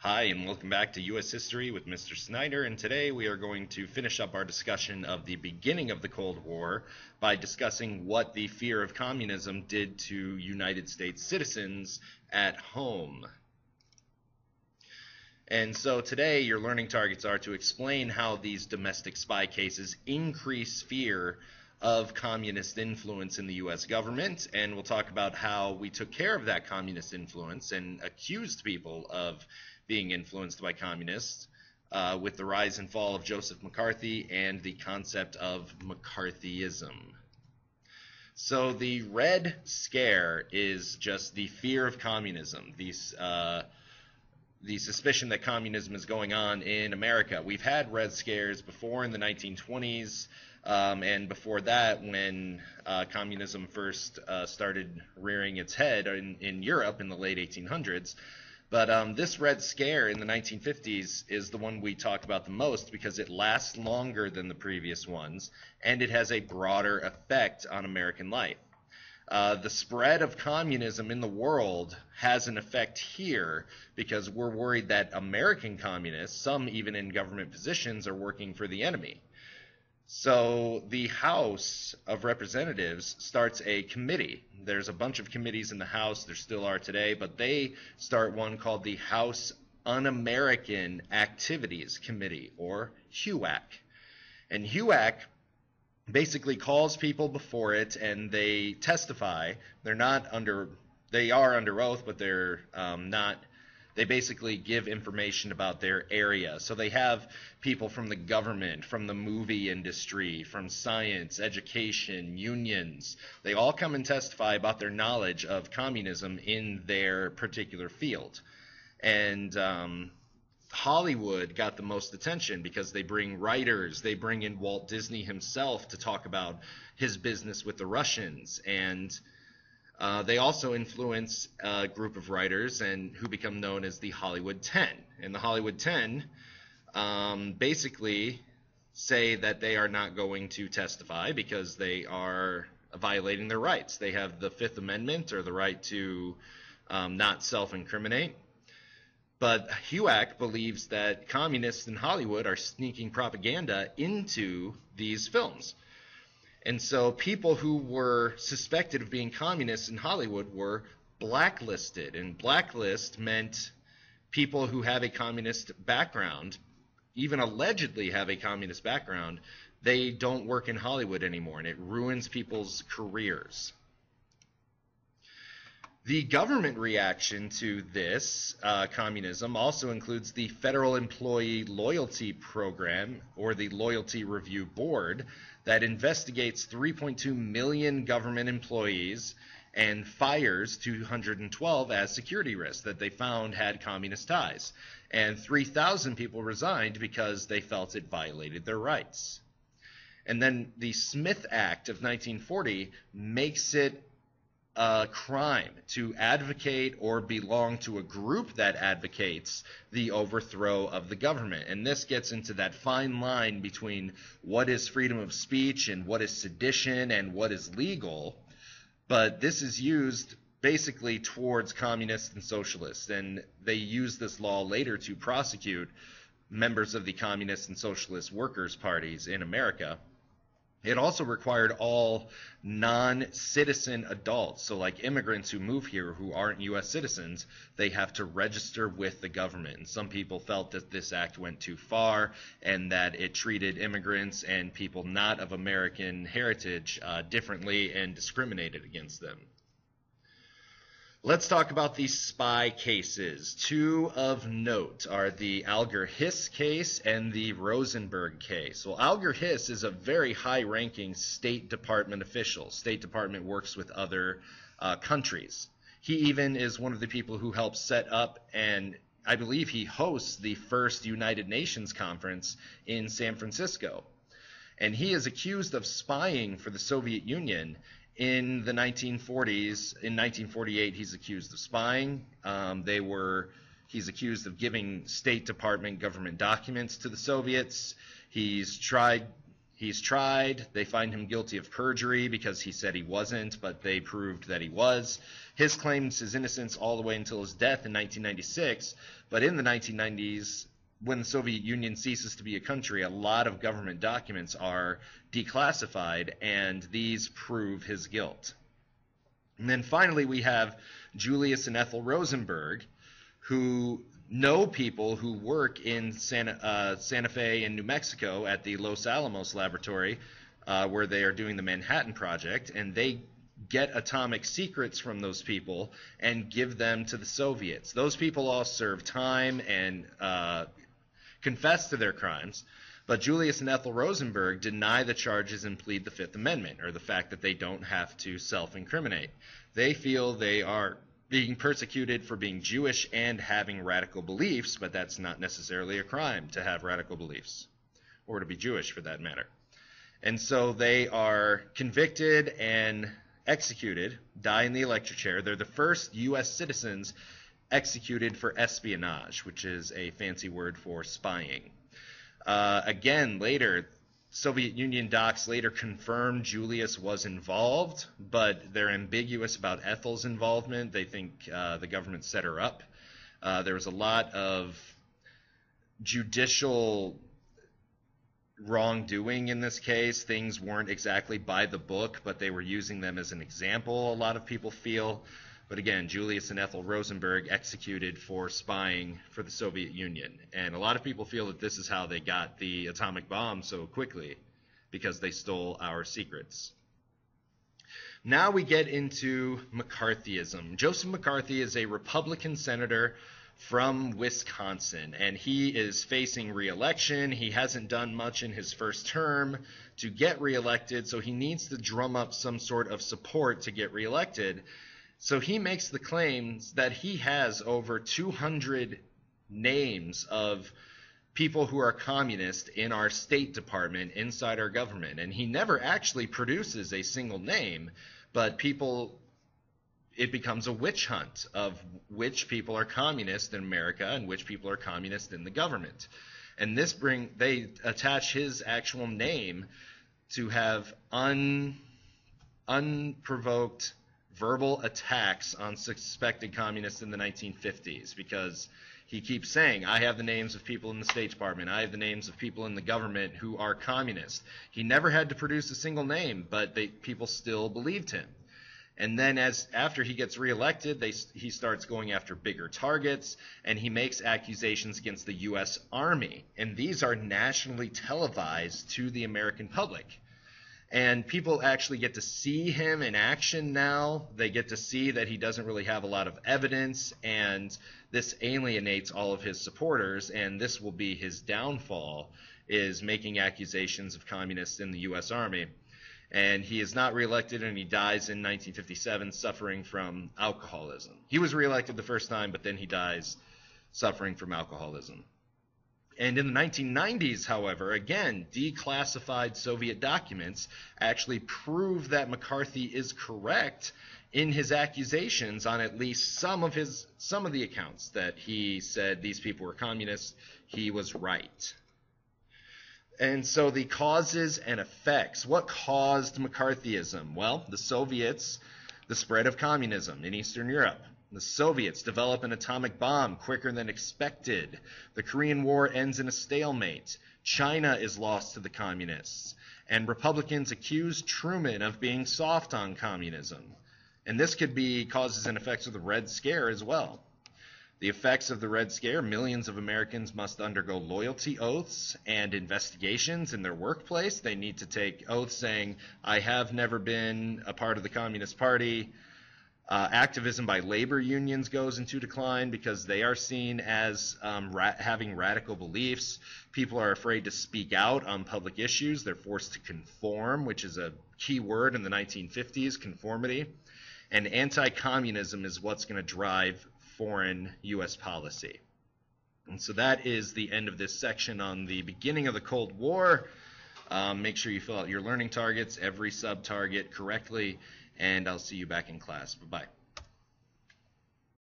Hi, and welcome back to U.S. History with Mr. Snyder, and today we are going to finish up our discussion of the beginning of the Cold War by discussing what the fear of communism did to United States citizens at home. And so today your learning targets are to explain how these domestic spy cases increase fear of communist influence in the U.S. government, and we'll talk about how we took care of that communist influence and accused people of being influenced by communists with the rise and fall of Joseph McCarthy and the concept of Mccarthyism. So the Red Scare is just the fear of communism, the suspicion that communism is going on in America. We've had Red Scares before in the 1920s, and before that when communism first started rearing its head in Europe in the late 1800s. But this Red Scare in the 1950s is the one we talk about the most because it lasts longer than the previous ones, and it has a broader effect on American life. The spread of communism in the world has an effect here because we're worried that American communists, some even in government positions, are working for the enemy. So the House of Representatives starts a committee. There's a bunch of committees in the House, there still are today, but they start one called the House Un-American Activities Committee, or HUAC. And HUAC basically calls people before it and they testify. They are under oath, but they're not. They basically give information about their area. So they have people from the government, from the movie industry, from science, education, unions. They all come and testify about their knowledge of communism in their particular field. And Hollywood got the most attention because they bring writers. They bring in Walt Disney himself to talk about his business with the Russians. And they also influence a group of writers and who become known as the Hollywood 10. And the Hollywood 10 basically say that they are not going to testify because they are violating their rights. They have the Fifth Amendment, or the right to not self-incriminate. But HUAC believes that communists in Hollywood are sneaking propaganda into these films. And so people who were suspected of being communists in Hollywood were blacklisted. And blacklist meant people who have a communist background, even allegedly have a communist background, they don't work in Hollywood anymore, and it ruins people's careers. The government reaction to this communism also includes the Federal Employee Loyalty Program, or the Loyalty Review Board, that investigates 3.2 million government employees and fires 212 as security risks that they found had communist ties. And 3,000 people resigned because they felt it violated their rights. And then the Smith Act of 1940 makes it a crime to advocate or belong to a group that advocates the overthrow of the government. And this gets into that fine line between what is freedom of speech and what is sedition and what is legal. But this is used basically towards communists and socialists, and they use this law later to prosecute members of the communist and socialist workers' parties in America. It also required all non-citizen adults, so like immigrants who move here who aren't U.S. citizens, they have to register with the government. And some people felt that this act went too far and that it treated immigrants and people not of American heritage differently and discriminated against them. Let's talk about these spy cases. Two of note are the Alger Hiss case and the Rosenberg case. Well, Alger Hiss is a very high-ranking State Department official. State Department works with other countries. He even is one of the people who helped set up, and I believe he hosts, the first United Nations conference in San Francisco. And he is accused of spying for the Soviet Union in the 1940s. In 1948, he's accused of spying. He's accused of giving State Department government documents to the Soviets. He's tried He's tried. They find him guilty of perjury because he said he wasn't, but they proved that he was. His claims his innocence all the way until his death in 1996. But in the 1990s, when the Soviet Union ceases to be a country, a lot of government documents are declassified, and these prove his guilt. And then finally, we have Julius and Ethel Rosenberg, who know people who work in Santa Fe in New Mexico at the Los Alamos laboratory, where they are doing the Manhattan Project, and they get atomic secrets from those people and give them to the Soviets. Those people all serve time and confess to their crimes, but Julius and Ethel Rosenberg deny the charges and plead the Fifth Amendment, or the fact that they don't have to self-incriminate. They feel they are being persecuted for being Jewish and having radical beliefs, but that's not necessarily a crime to have radical beliefs, or to be Jewish for that matter. And so they are convicted and executed, die in the electric chair. They're the first U.S. citizens executed for espionage, which is a fancy word for spying. Again, later, Soviet Union docs later confirmed Julius was involved, but they're ambiguous about Ethel's involvement. They think the government set her up. There was a lot of judicial wrongdoing in this case. Things weren't exactly by the book, but they were using them as an example, a lot of people feel. But again, Julius and Ethel Rosenberg executed for spying for the Soviet Union. And a lot of people feel that this is how they got the atomic bomb so quickly, because they stole our secrets. Now we get into McCarthyism. Joseph McCarthy is a Republican senator from Wisconsin, and he is facing re-election. He hasn't done much in his first term to get re-elected, so he needs to drum up some sort of support to get re-elected. So he makes the claims that he has over 200 names of people who are communist in our State Department inside our government. And he never actually produces a single name, but it becomes a witch hunt of which people are communist in America and which people are communist in the government. And they attach his actual name to have unprovoked verbal attacks on suspected communists in the 1950s, because he keeps saying, I have the names of people in the State Department, I have the names of people in the government who are communist. He never had to produce a single name, but people still believed him. And then after he gets reelected, he starts going after bigger targets, and he makes accusations against the U.S. Army. And these are nationally televised to the American public. And people actually get to see him in action now. They get to see that he doesn't really have a lot of evidence, and this alienates all of his supporters, and this will be his downfall, is making accusations of communists in the U.S. Army. And he is not reelected, and he dies in 1957 suffering from alcoholism. He was reelected the first time, but then he dies suffering from alcoholism. And in the 1990s, however, again, declassified Soviet documents actually prove that McCarthy is correct in his accusations on at least some of the accounts that he said these people were communists. He was right. And so the causes and effects. What caused McCarthyism? Well, the Soviets, the spread of communism in Eastern Europe. The Soviets develop an atomic bomb quicker than expected. The Korean War ends in a stalemate. China is lost to the communists. And Republicans accuse Truman of being soft on communism. And this could be causes and effects of the Red Scare as well. The effects of the Red Scare: millions of Americans must undergo loyalty oaths and investigations in their workplace. They need to take oaths saying, I have never been a part of the Communist Party. Activism by labor unions goes into decline because they are seen as having radical beliefs. People are afraid to speak out on public issues. They're forced to conform, which is a key word in the 1950s, conformity. And anti-communism is what's going to drive foreign U.S. policy. And so that is the end of this section on the beginning of the Cold War. Make sure you fill out your learning targets, every sub-target correctly, and I'll see you back in class. Bye-bye.